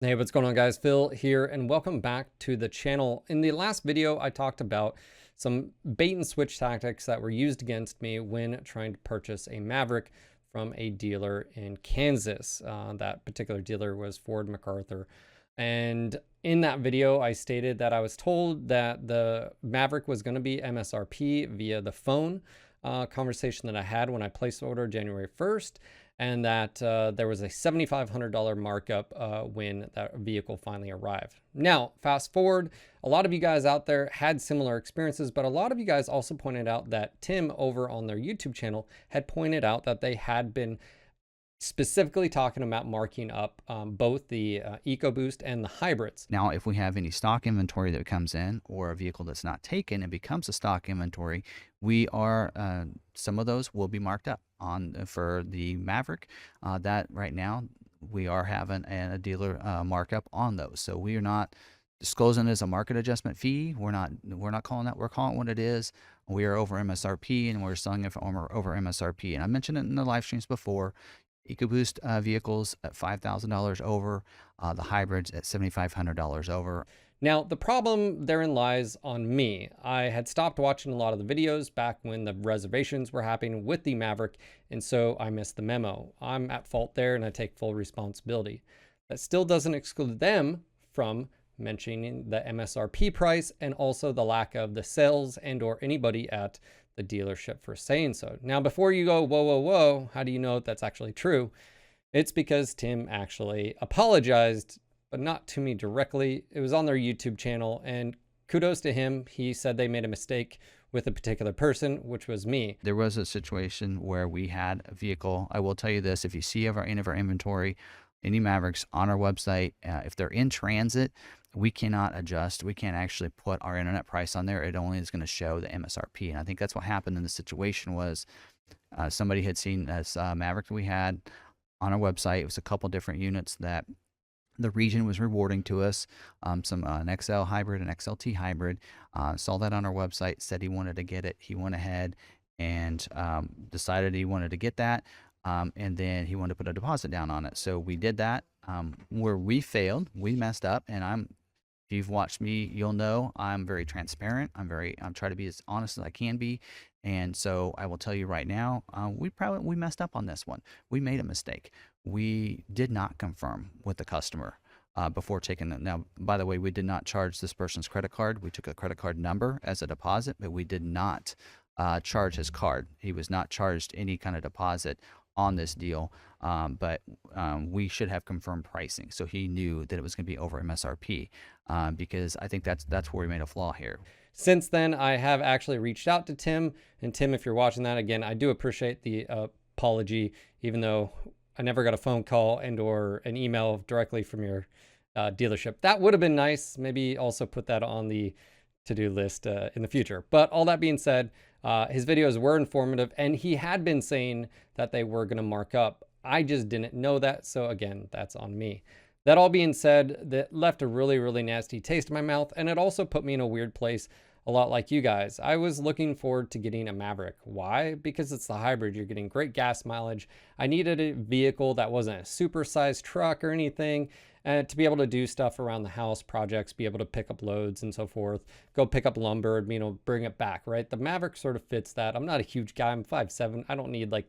Hey, what's going on, guys? Phil here, and welcome back to the channel. In the last video, I talked about some bait and switch tactics that were used against me when trying to purchase a Maverick from a dealer in Kansas. That particular dealer was Ford MacArthur. And in that video, I stated that I was told that the Maverick was going to be MSRP via the phone conversation that I had when I placed the order January 1st. And that there was a $7,500 markup when that vehicle finally arrived. Now, fast forward, a lot of you guys out there had similar experiences, but a lot of you guys also pointed out that Tim over on their YouTube channel had pointed out that they had been specifically talking about marking up both the EcoBoost and the hybrids. Now, if we have any stock inventory that comes in or a vehicle that's not taken and becomes a stock inventory, we are some of those will be marked up on for the Maverick. That right now we are having a dealer markup on those, so we are not disclosing it as a market adjustment fee. We're not calling that. We're calling it what it is. We are over MSRP and we're selling it for over MSRP. And I mentioned it in the live streams before. EcoBoost vehicles at $5,000 over, the hybrids at $7,500 over. Now, the problem therein lies on me. I had stopped watching a lot of the videos back when the reservations were happening with the Maverick, and so I missed the memo. I'm at fault there, and I take full responsibility. That still doesn't exclude them from mentioning the MSRP price and also the lack of the sales and or anybody at the dealership for saying so. Now, before you go, whoa, whoa, whoa, how do you know that's actually true? It's because Tim actually apologized, but not to me directly. It was on their YouTube channel, and kudos to him. He said they made a mistake with a particular person, which was me. There was a situation where we had a vehicle. I will tell you this, if you see any of our inventory, any Mavericks on our website, if they're in transit, we cannot adjust. We can't actually put our internet price on there. It only is going to show the MSRP. And I think that's what happened in the situation was somebody had seen this Maverick that we had on our website. It was a couple different units that the region was rewarding to us, an XL hybrid, an XLT hybrid. Saw that on our website, said he wanted to get it. He went ahead and decided he wanted to get that. And then he wanted to put a deposit down on it. So we did that. Where we failed, we messed up, and if you've watched me, you'll know I'm very transparent. I'm trying to be as honest as I can be. And so I will tell you right now, we messed up on this one. We made a mistake. We did not confirm with the customer before taking it. Now, by the way, we did not charge this person's credit card. We took a credit card number as a deposit, but we did not charge his card. He was not charged any kind of deposit on this deal, but we should have confirmed pricing, so he knew that it was going to be over MSRP, because I think that's where we made a flaw here. Since then, I have actually reached out to Tim, and Tim, if you're watching that, again, I do appreciate the apology, even though I never got a phone call and or an email directly from your dealership. That would have been nice. Maybe also put that on the to-do list in the future. But all that being said, his videos were informative, and he had been saying that they were going to mark up. I just didn't know that, so again, that's on me. That all being said, that left a really, really nasty taste in my mouth, and it also put me in a weird place, a lot like you guys. I was looking forward to getting a Maverick. Why? Because it's the hybrid. You're getting great gas mileage. I needed a vehicle that wasn't a super-sized truck or anything, to be able to do stuff around the house, projects, be able to pick up loads and so forth, go pick up lumber, bring it back, right? The Maverick sort of fits that. I'm not a huge guy. I'm 5'7". I don't need like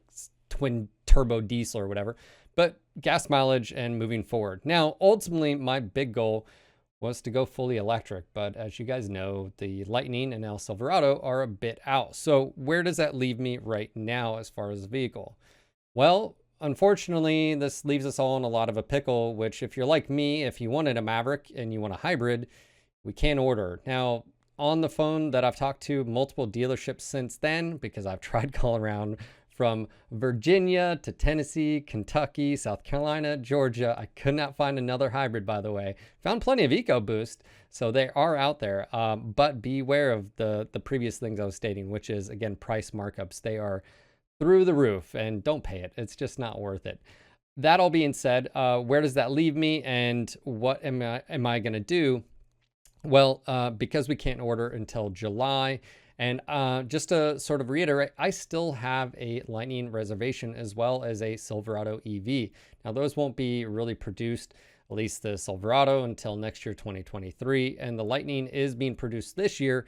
twin turbo diesel or whatever, but gas mileage and moving forward. Now, ultimately, my big goal was to go fully electric, but as you guys know, the Lightning and now Silverado are a bit out. So where does that leave me right now as far as the vehicle? Well, unfortunately, this leaves us all in a lot of a pickle, which if you're like me, if you wanted a Maverick and you want a hybrid, we can't order. Now, on the phone that I've talked to multiple dealerships since then, because I've tried calling around from Virginia to Tennessee, Kentucky, South Carolina, Georgia. I could not find another hybrid, by the way. Found plenty of EcoBoost, so they are out there. But beware of the previous things I was stating, which is, again, price markups. They are through the roof, and don't pay it. It's just not worth it. That all being said, where does that leave me, and what am I going to do? Well, because we can't order until July, and just to sort of reiterate, I still have a Lightning reservation as well as a Silverado EV. Now, those won't be really produced at least the Silverado until next year, 2023. And the Lightning is being produced this year,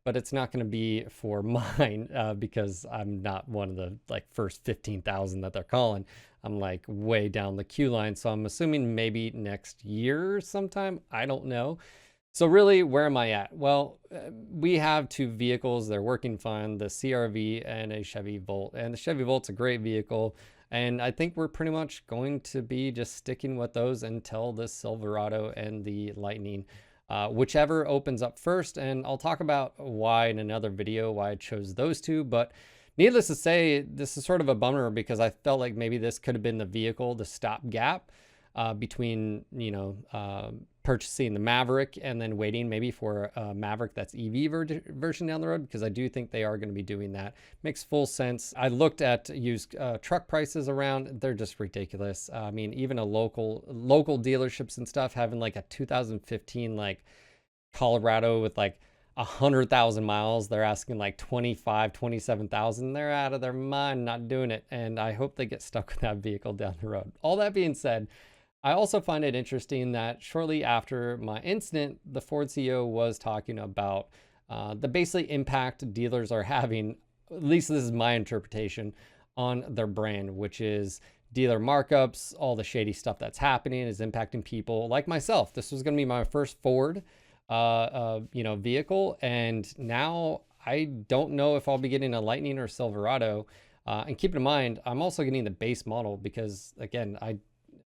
but it's not going to be for mine because I'm not one of the like first 15,000 that they're calling. I'm like way down the queue line. So I'm assuming maybe next year sometime. I don't know. So really, where am I at? Well, we have two vehicles. They're working fine, the CRV and a Chevy Volt. And the Chevy Volt's a great vehicle. And I think we're pretty much going to be just sticking with those until the Silverado and the Lightning, whichever opens up first. And I'll talk about why in another video, why I chose those two. But needless to say, this is sort of a bummer because I felt like maybe this could have been the vehicle, the stopgap between, purchasing the Maverick and then waiting maybe for a Maverick that's EV version down the road, because I do think they are going to be doing that. Makes full sense. I looked at used truck prices around. They're just ridiculous. I mean, even a local dealerships and stuff having like a 2015 like Colorado with like 100,000 miles, they're asking like 27,000. They're out of their mind not doing it, and I hope they get stuck with that vehicle down the road. All that being said, I also find it interesting that shortly after my incident, the Ford CEO was talking about the basically impact dealers are having, at least this is my interpretation, on their brand, which is dealer markups, all the shady stuff that's happening is impacting people like myself. This was going to be my first Ford vehicle, and now I don't know if I'll be getting a Lightning or Silverado. And keep in mind, I'm also getting the base model because, again,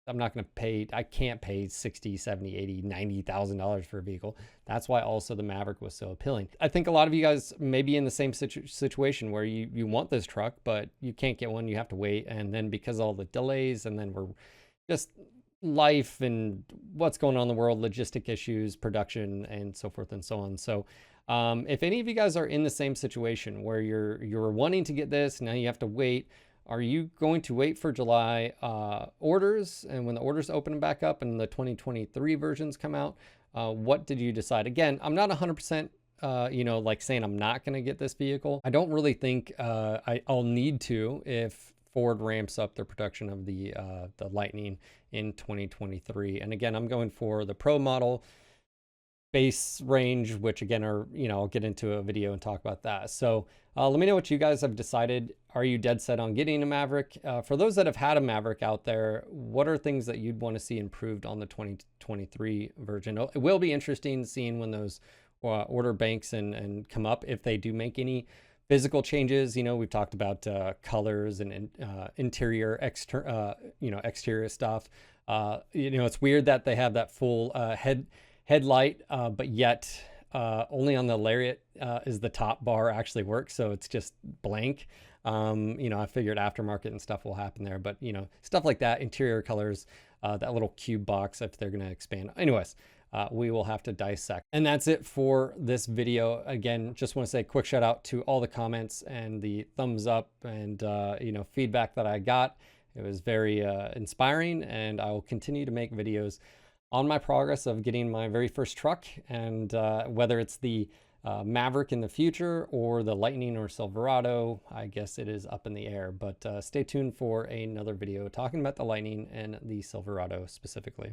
I'm not going to pay, I can't pay 60, 70, 80, $90,000 for a vehicle. That's why also the Maverick was so appealing. I think a lot of you guys may be in the same situation where you want this truck, but you can't get one. You have to wait. And then because of all the delays, and then we're just life and what's going on in the world, logistic issues, production, and so forth and so on. So if any of you guys are in the same situation where you're wanting to get this, now you have to wait. Are you going to wait for July orders, and when the orders open back up and the 2023 versions come out, what did you decide? Again, I'm not 100% like saying I'm not going to get this vehicle. I don't really think I'll need to if Ford ramps up their production of the Lightning in 2023. And again, I'm going for the Pro model base range, which again are, I'll get into a video and talk about that. So let me know what you guys have decided. Are you dead set on getting a Maverick? For those that have had a Maverick out there, what are things that you'd want to see improved on the 2023 version? It will be interesting seeing when those order banks and come up, if they do make any physical changes. We've talked about colors and interior, exterior stuff. It's weird that they have that full headlight, but yet only on the Lariat is the top bar actually works, so it's just blank. I figured aftermarket and stuff will happen there, but stuff like that, interior colors, that little cube box, if they're going to expand. Anyways, we will have to dissect. And that's it for this video. Again, just want to say a quick shout out to all the comments and the thumbs up and feedback that I got. It was very inspiring, and I will continue to make videos on my progress of getting my very first truck, and whether it's the Maverick in the future or the Lightning or Silverado, I guess it is up in the air. But stay tuned for another video talking about the Lightning and the Silverado specifically.